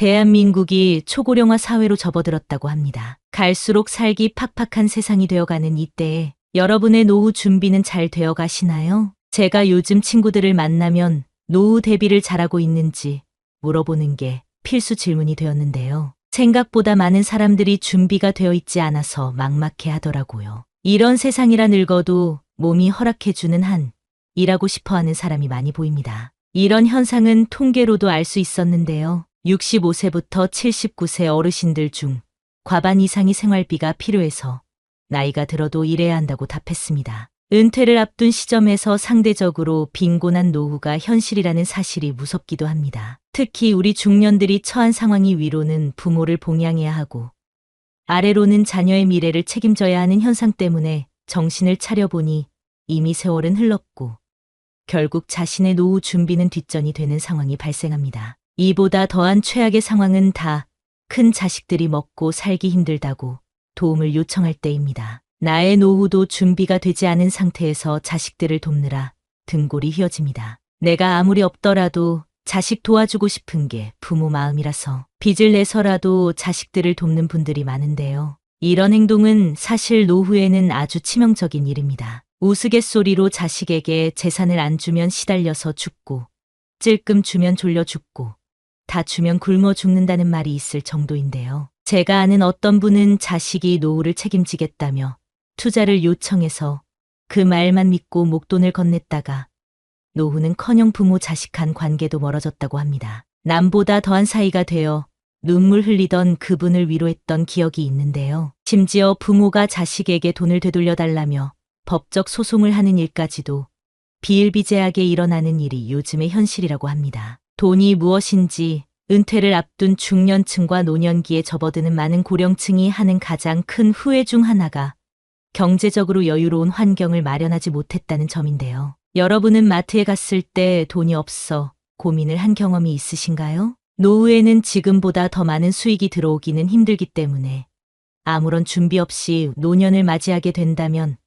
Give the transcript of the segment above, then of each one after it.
대한민국이 초고령화 사회로 접어들었다고 합니다. 갈수록 살기 팍팍한 세상이 되어가는 이때에 여러분의 노후 준비는 잘 되어 가시나요? 제가 요즘 친구들을 만나면 노후 대비를 잘하고 있는지 물어보는 게 필수 질문이 되었는데요. 생각보다 많은 사람들이 준비가 되어 있지 않아서 막막해 하더라고요. 이런 세상이라 늙어도 몸이 허락해주는 한 일하고 싶어 하는 사람이 많이 보입니다. 이런 현상은 통계로도 알 수 있었는데요. 65세부터 79세 어르신들 중 과반 이상이 생활비가 필요해서 나이가 들어도 일해야 한다고 답했습니다. 은퇴를 앞둔 시점에서 상대적으로 빈곤한 노후가 현실이라는 사실이 무섭기도 합니다. 특히 우리 중년들이 처한 상황이 위로는 부모를 봉양해야 하고 아래로는 자녀의 미래를 책임져야 하는 현상 때문에 정신을 차려보니 이미 세월은 흘렀고 결국 자신의 노후 준비는 뒷전이 되는 상황이 발생합니다. 이보다 더한 최악의 상황은 다 큰 자식들이 먹고 살기 힘들다고 도움을 요청할 때입니다. 나의 노후도 준비가 되지 않은 상태에서 자식들을 돕느라 등골이 휘어집니다. 내가 아무리 없더라도 자식 도와주고 싶은 게 부모 마음이라서 빚을 내서라도 자식들을 돕는 분들이 많은데요. 이런 행동은 사실 노후에는 아주 치명적인 일입니다. 우스갯소리로 자식에게 재산을 안 주면 시달려서 죽고 찔끔 주면 졸려 죽고 다 주면 굶어 죽는다는 말이 있을 정도인데요. 제가 아는 어떤 분은 자식이 노후를 책임지겠다며 투자를 요청해서 그 말만 믿고 목돈을 건넸다가 노후는커녕 부모 자식 간 관계도 멀어졌다고 합니다. 남보다 더한 사이가 되어 눈물 흘리던 그분을 위로했던 기억이 있는데요. 심지어 부모가 자식에게 돈을 되돌려달라며 법적 소송을 하는 일까지도 비일비재하게 일어나는 일이 요즘의 현실이라고 합니다. 돈이 무엇인지 은퇴를 앞둔 중년층과 노년기에 접어드는 많은 고령층이 하는 가장 큰 후회 중 하나가 경제적으로 여유로운 환경을 마련하지 못했다는 점인데요. 여러분은 마트에 갔을 때 돈이 없어 고민을 한 경험이 있으신가요? 노후에는 지금보다 더 많은 수익이 들어오기는 힘들기 때문에 아무런 준비 없이 노년을 맞이하게 된다면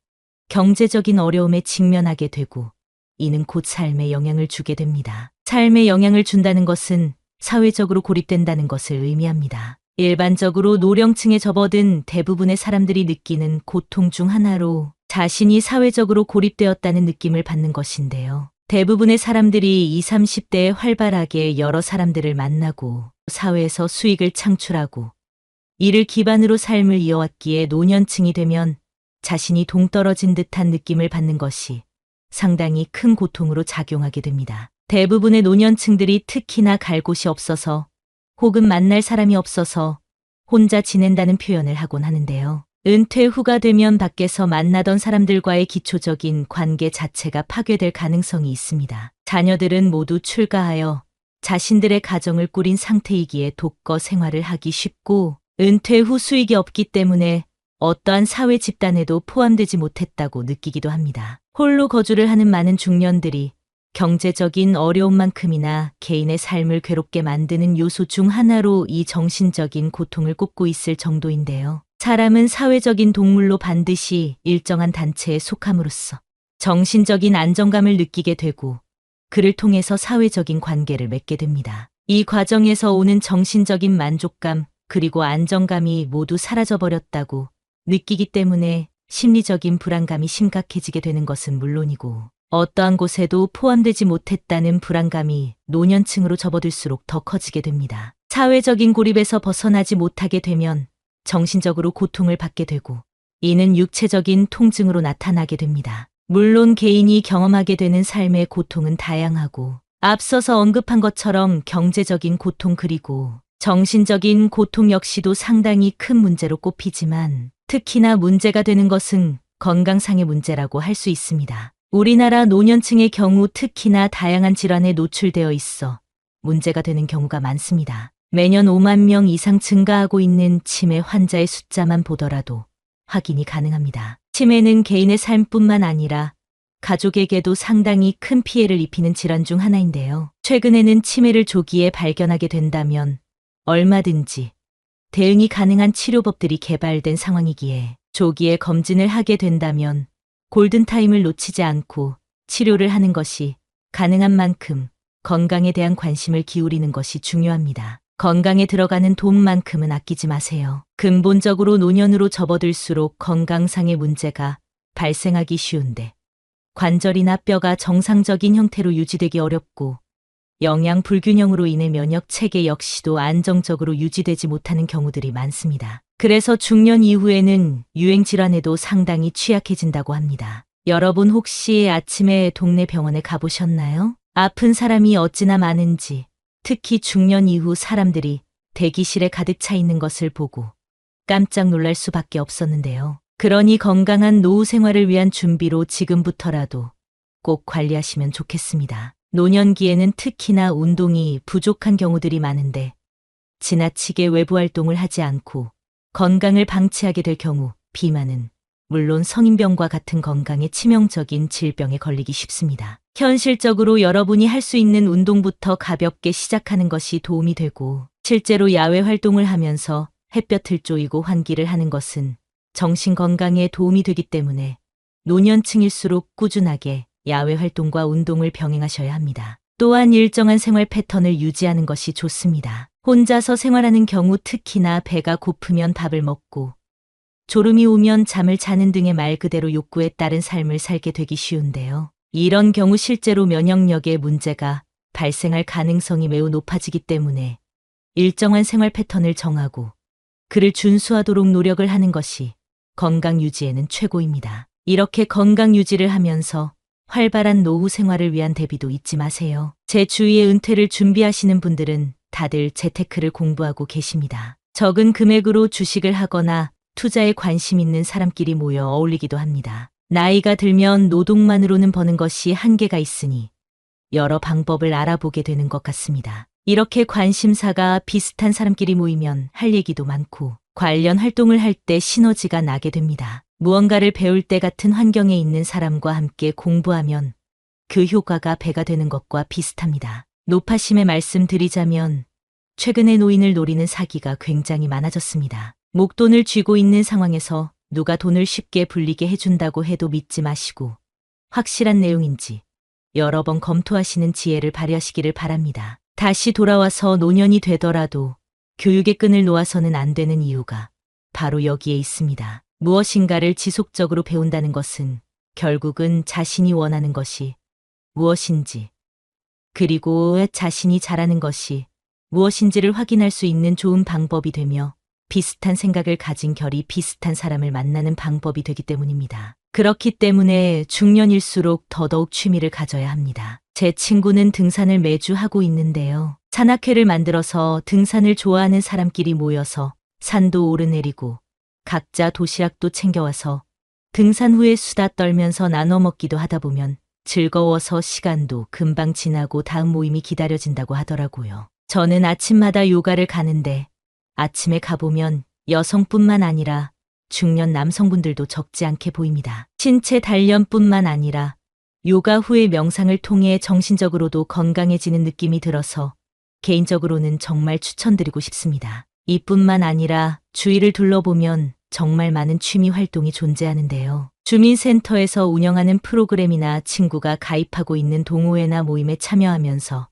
경제적인 어려움에 직면하게 되고 이는 곧 삶에 영향을 주게 됩니다. 삶에 영향을 준다는 것은 사회적으로 고립된다는 것을 의미합니다. 일반적으로 노령층에 접어든 대부분의 사람들이 느끼는 고통 중 하나로 자신이 사회적으로 고립되었다는 느낌을 받는 것인데요. 대부분의 사람들이 20, 30대에 활발하게 여러 사람들을 만나고 사회에서 수익을 창출하고 이를 기반으로 삶을 이어왔기에 노년층이 되면 자신이 동떨어진 듯한 느낌을 받는 것이 상당히 큰 고통으로 작용하게 됩니다. 대부분의 노년층들이 특히나 갈 곳이 없어서 혹은 만날 사람이 없어서 혼자 지낸다는 표현을 하곤 하는데요. 은퇴 후가 되면 밖에서 만나던 사람들과의 기초적인 관계 자체가 파괴될 가능성이 있습니다. 자녀들은 모두 출가하여 자신들의 가정을 꾸린 상태이기에 독거 생활을 하기 쉽고 은퇴 후 수익이 없기 때문에 어떠한 사회 집단에도 포함되지 못했다고 느끼기도 합니다. 홀로 거주를 하는 많은 중년들이 경제적인 어려움만큼이나 개인의 삶을 괴롭게 만드는 요소 중 하나로 이 정신적인 고통을 꼽고 있을 정도인데요. 사람은 사회적인 동물로 반드시 일정한 단체에 속함으로써 정신적인 안정감을 느끼게 되고 그를 통해서 사회적인 관계를 맺게 됩니다. 이 과정에서 오는 정신적인 만족감 그리고 안정감이 모두 사라져버렸다고 느끼기 때문에 심리적인 불안감이 심각해지게 되는 것은 물론이고 어떠한 곳에도 포함되지 못했다는 불안감이 노년층으로 접어들수록 더 커지게 됩니다. 사회적인 고립에서 벗어나지 못하게 되면 정신적으로 고통을 받게 되고 이는 육체적인 통증으로 나타나게 됩니다. 물론 개인이 경험하게 되는 삶의 고통은 다양하고 앞서서 언급한 것처럼 경제적인 고통 그리고 정신적인 고통 역시도 상당히 큰 문제로 꼽히지만 특히나 문제가 되는 것은 건강상의 문제라고 할 수 있습니다. 우리나라 노년층의 경우 특히나 다양한 질환에 노출되어 있어 문제가 되는 경우가 많습니다. 매년 5만 명 이상 증가하고 있는 치매 환자의 숫자만 보더라도 확인이 가능합니다. 치매는 개인의 삶뿐만 아니라 가족에게도 상당히 큰 피해를 입히는 질환 중 하나인데요. 최근에는 치매를 조기에 발견하게 된다면 얼마든지 대응이 가능한 치료법들이 개발된 상황이기에 조기에 검진을 하게 된다면 골든타임을 놓치지 않고 치료를 하는 것이 가능한 만큼 건강에 대한 관심을 기울이는 것이 중요합니다. 건강에 들어가는 돈만큼은 아끼지 마세요. 근본적으로 노년으로 접어들수록 건강상의 문제가 발생하기 쉬운데 관절이나 뼈가 정상적인 형태로 유지되기 어렵고 영양 불균형으로 인해 면역 체계 역시도 안정적으로 유지되지 못하는 경우들이 많습니다. 그래서 중년 이후에는 유행 질환에도 상당히 취약해진다고 합니다. 여러분 혹시 아침에 동네 병원에 가보셨나요? 아픈 사람이 어찌나 많은지, 특히 중년 이후 사람들이 대기실에 가득 차 있는 것을 보고 깜짝 놀랄 수밖에 없었는데요. 그러니 건강한 노후 생활을 위한 준비로 지금부터라도 꼭 관리하시면 좋겠습니다. 노년기에는 특히나 운동이 부족한 경우들이 많은데 지나치게 외부 활동을 하지 않고 건강을 방치하게 될 경우 비만은 물론 성인병과 같은 건강에 치명적인 질병에 걸리기 쉽습니다. 현실적으로 여러분이 할 수 있는 운동부터 가볍게 시작하는 것이 도움이 되고 실제로 야외 활동을 하면서 햇볕을 쬐이고 환기를 하는 것은 정신 건강에 도움이 되기 때문에 노년층일수록 꾸준하게 야외 활동과 운동을 병행하셔야 합니다. 또한 일정한 생활 패턴을 유지하는 것이 좋습니다. 혼자서 생활하는 경우 특히나 배가 고프면 밥을 먹고 졸음이 오면 잠을 자는 등의 말 그대로 욕구에 따른 삶을 살게 되기 쉬운데요. 이런 경우 실제로 면역력에 문제가 발생할 가능성이 매우 높아지기 때문에 일정한 생활 패턴을 정하고 그를 준수하도록 노력을 하는 것이 건강 유지에는 최고입니다. 이렇게 건강 유지를 하면서 활발한 노후 생활을 위한 대비도 잊지 마세요. 제 주위에 은퇴를 준비하시는 분들은 다들 재테크를 공부하고 계십니다. 적은 금액으로 주식을 하거나 투자에 관심 있는 사람끼리 모여 어울리기도 합니다. 나이가 들면 노동만으로는 버는 것이 한계가 있으니 여러 방법을 알아보게 되는 것 같습니다. 이렇게 관심사가 비슷한 사람끼리 모이면 할 얘기도 많고 관련 활동을 할 때 시너지가 나게 됩니다. 무언가를 배울 때 같은 환경에 있는 사람과 함께 공부하면 그 효과가 배가 되는 것과 비슷합니다. 노파심에 말씀드리자면 최근에 노인을 노리는 사기가 굉장히 많아졌습니다. 목돈을 쥐고 있는 상황에서 누가 돈을 쉽게 불리게 해준다고 해도 믿지 마시고 확실한 내용인지 여러 번 검토하시는 지혜를 발휘하시기를 바랍니다. 다시 돌아와서 노년이 되더라도 교육의 끈을 놓아서는 안 되는 이유가 바로 여기에 있습니다. 무엇인가를 지속적으로 배운다는 것은 결국은 자신이 원하는 것이 무엇인지 그리고 자신이 잘하는 것이 무엇인지를 확인할 수 있는 좋은 방법이 되며 비슷한 생각을 가진 결이 비슷한 사람을 만나는 방법이 되기 때문입니다. 그렇기 때문에 중년일수록 더더욱 취미를 가져야 합니다. 제 친구는 등산을 매주 하고 있는데요. 산악회를 만들어서 등산을 좋아하는 사람끼리 모여서 산도 오르내리고 각자 도시락도 챙겨와서 등산 후에 수다 떨면서 나눠 먹기도 하다 보면 즐거워서 시간도 금방 지나고 다음 모임이 기다려진다고 하더라고요. 저는 아침마다 요가를 가는데 아침에 가보면 여성뿐만 아니라 중년 남성분들도 적지 않게 보입니다. 신체 단련뿐만 아니라 요가 후의 명상을 통해 정신적으로도 건강해지는 느낌이 들어서 개인적으로는 정말 추천드리고 싶습니다. 이뿐만 아니라 주위를 둘러보면 정말 많은 취미 활동이 존재하는데요. 주민센터에서 운영하는 프로그램이나 친구가 가입하고 있는 동호회나 모임에 참여하면서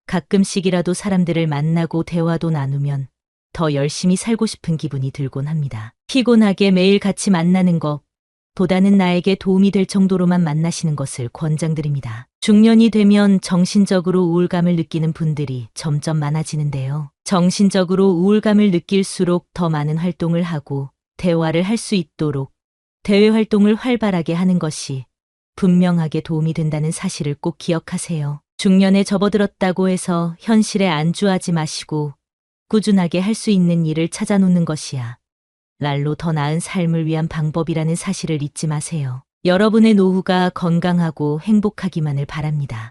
가끔씩이라도 사람들을 만나고 대화도 나누면 더 열심히 살고 싶은 기분이 들곤 합니다. 피곤하게 매일 같이 만나는 것보다는 나에게 도움이 될 정도로만 만나시는 것을 권장드립니다. 중년이 되면 정신적으로 우울감을 느끼는 분들이 점점 많아지는데요. 정신적으로 우울감을 느낄수록 더 많은 활동을 하고 대화를 할 수 있도록 대외 활동을 활발하게 하는 것이 분명하게 도움이 된다는 사실을 꼭 기억하세요. 중년에 접어들었다고 해서 현실에 안주하지 마시고 꾸준하게 할 수 있는 일을 찾아놓는 것이야 날로 더 나은 삶을 위한 방법이라는 사실을 잊지 마세요. 여러분의 노후가 건강하고 행복하기만을 바랍니다.